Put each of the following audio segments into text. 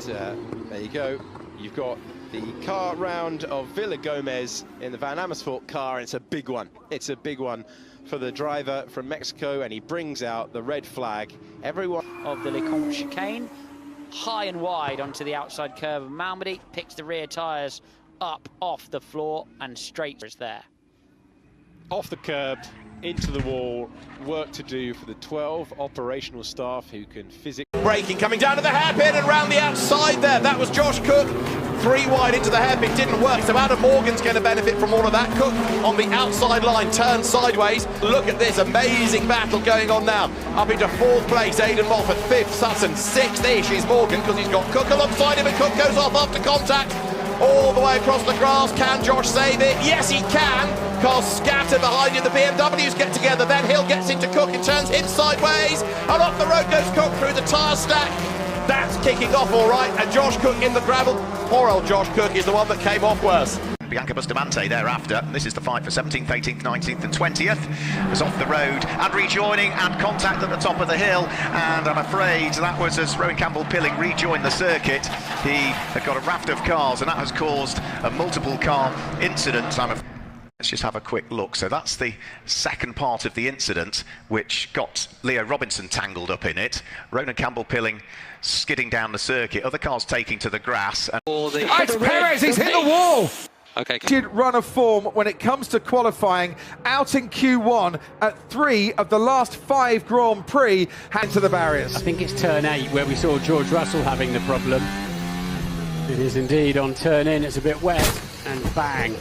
there you go. You've got the car round of Villa Gomez in the Van Amersfoort car, and it's a big one. It's a big one for the driver from Mexico, and he brings out the red flag. Everyone of the Lecomte chicane, high and wide onto the outside curve of Malmedy, picks the rear tyres up off the floor and straight is there. Off the curb, into the wall, work to do for the 12 operational staff who can physically... Braking, coming down to the hairpin and round the outside there. That was Josh Cook. 3 wide into the hairpin, didn't work. So Adam Morgan's going to benefit from all of that. Cook on the outside line, turns sideways. Look at this amazing battle going on now. Up into 4th place, Aidan Moffat. 5th, Sutton. 6th-ish is Morgan because he's got Cook alongside him, and Cook goes off after contact. All the way across the grass. Can Josh save it? Yes, he can. Carl Scatter behind him. The BMWs get together. Then Hill gets into Cook and turns him sideways. And off the road goes Cook through the tyre stack. That's kicking off all right. And Josh Cook in the gravel. Poor old Josh Cook is the one that came off worse. Bianca Bustamante thereafter. This is the fight for 17th, 18th, 19th and 20th. Was off the road and rejoining, and contact at the top of the hill, and I'm afraid that was as Rowan Campbell-Pilling rejoined the circuit. He had got a raft of cars, and that has caused a multiple car incident. Let's just have a quick look. So that's the second part of the incident, which got Leo Robinson tangled up in it. Ronan Campbell-Pilling skidding down the circuit, other cars taking to the grass. And it's Perez, he's hit the wall! Okay. Did run of form when it comes to qualifying, out in Q1 at 3 of the last 5 Grand Prix, hand to the barriers. I think it's turn 8 where we saw George Russell having the problem. It is indeed on turn in, it's a bit wet, and bang.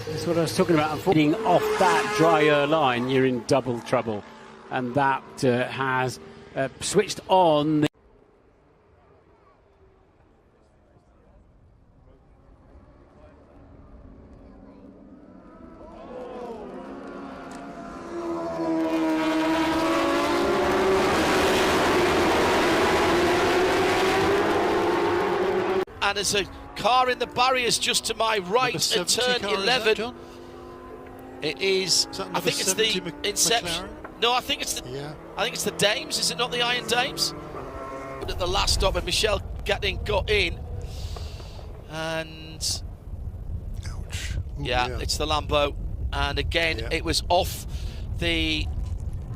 That's what I was talking about. Falling off that drier line, you're in double trouble. And that has switched on. And there's a car in the barriers just to my right at turn 11. It is I think it's the Inception. No, I think it's the I think it's the Dames. Is it not the Iron Dames? But at the last stop, and Michelle Gatting got in, and ouch. Ooh, yeah, it's the Lambo, and again it was off the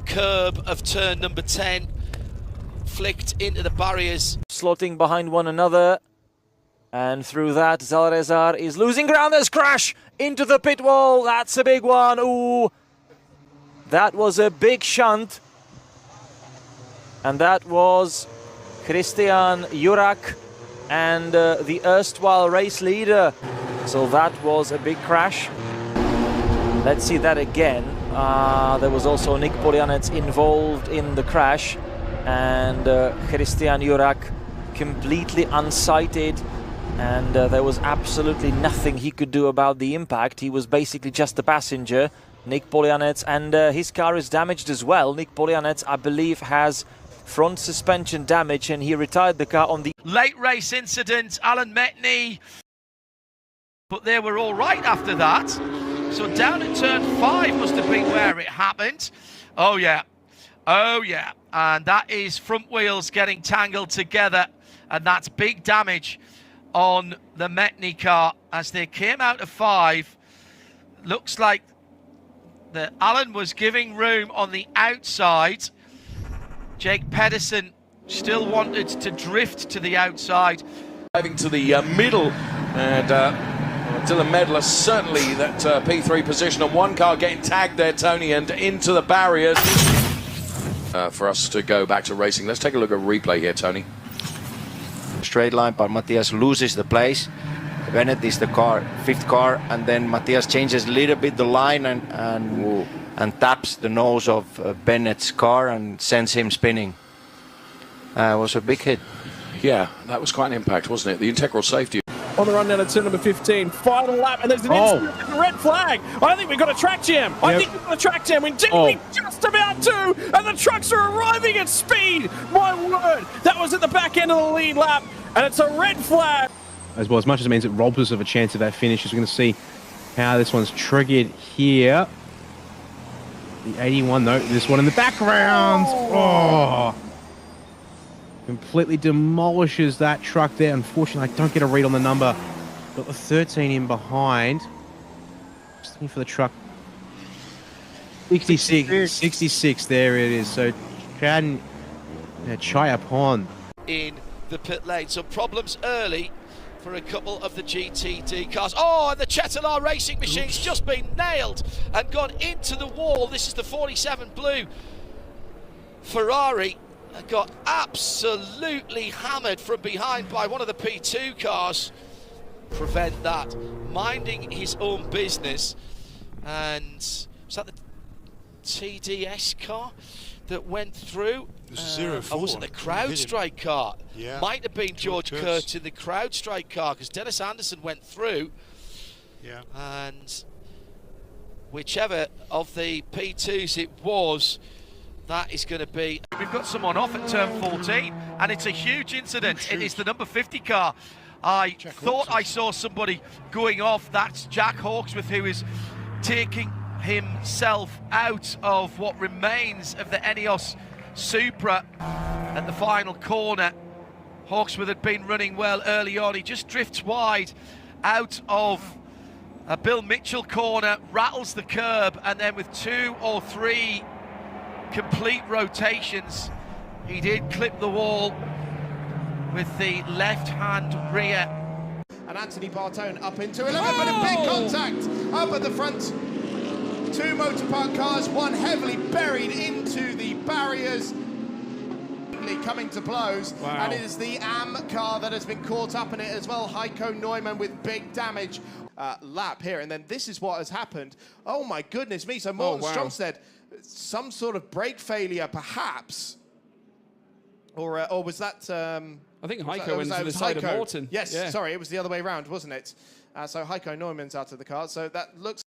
curb of turn number 10, flicked into the barriers, slotting behind one another. And through that, Zalrezar is losing ground. There's crash into the pit wall. That's a big one. Ooh, that was a big shunt. And that was Christian Jurak and the erstwhile race leader. So that was a big crash. Let's see that again. There was also Nick Polianec involved in the crash. And Christian Jurak completely unsighted. And there was absolutely nothing he could do about the impact. He was basically just a passenger, Nick Polianec, and his car is damaged as well. Nick Polianec, I believe, has front suspension damage, and he retired the car on the late race incident. Alan Metney, but they were all right after that. So down at turn 5 must have been where it happened. Oh yeah, and that is front wheels getting tangled together, and that's big damage on the Metney car as they came out of 5. Looks like that Alan was giving room on the outside. Jake Pedersen still wanted to drift to the outside. Driving to the middle, and Dylan Medler certainly that P3 position, and one car getting tagged there, Tony, and into the barriers. For us to go back to racing, let's take a look at replay here, Tony. Straight line, but Matthias loses the place. Bennett is the car, 5th car, and then Matthias changes a little bit the line and taps the nose of Bennett's car and sends him spinning. It was a big hit. Yeah, that was quite an impact, wasn't it? The integral safety. On the run down to turn number 15, final lap, and there's an incident with the red flag. I think we've got a track jam. I think we've got a track jam. We're just about to, and the trucks are arriving at speed. My word, that was at the back end of the lead lap, and it's a red flag. As well, as much as it means it robs us of a chance of that finish, as we're going to see how this one's triggered here. The 81, though, this one in the background. Oh. completely demolishes that truck there. Unfortunately, I don't get a read on the number. Got the 13 in behind. Just looking for the truck. 66, there it is. So Chan Chayapon in the pit lane. So problems early for a couple of the GTD cars. Oh, and the Chetalar Racing Machine's just been nailed and gone into the wall. This is the 47 blue Ferrari. Got absolutely hammered from behind by one of the P2 cars. Prevent that. Minding his own business. And was that the TDS car that went through? Or was it the CrowdStrike car? Yeah. Might have been George Kurtz in the CrowdStrike car, because Dennis Anderson went through. Yeah. And whichever of the P2s it was, that is going to be... We've got someone off at turn 14, and it's a huge incident. It is the number 50 car. I thought I saw somebody going off. That's Jack Hawksworth, who is taking himself out of what remains of the Eneos Supra at the final corner. Hawksworth had been running well early on. He just drifts wide out of a Bill Mitchell corner, rattles the curb, and then with 2 or 3 complete rotations, he did clip the wall with the left-hand rear. And Anthony Bartone up into 11, but a big contact up at the front. 2 motor park cars, one heavily buried into the barriers, coming to blows. And it is the AM car that has been caught up in it as well. Heiko Neumann with big damage. Lap here, and then this is what has happened. Oh my goodness me. So Morten Stromstedt, some sort of brake failure perhaps, or was that I think Heiko went to the side of Morten. Yes, sorry, it was the other way around, wasn't it? So Heiko Neumann's out of the car, so that looks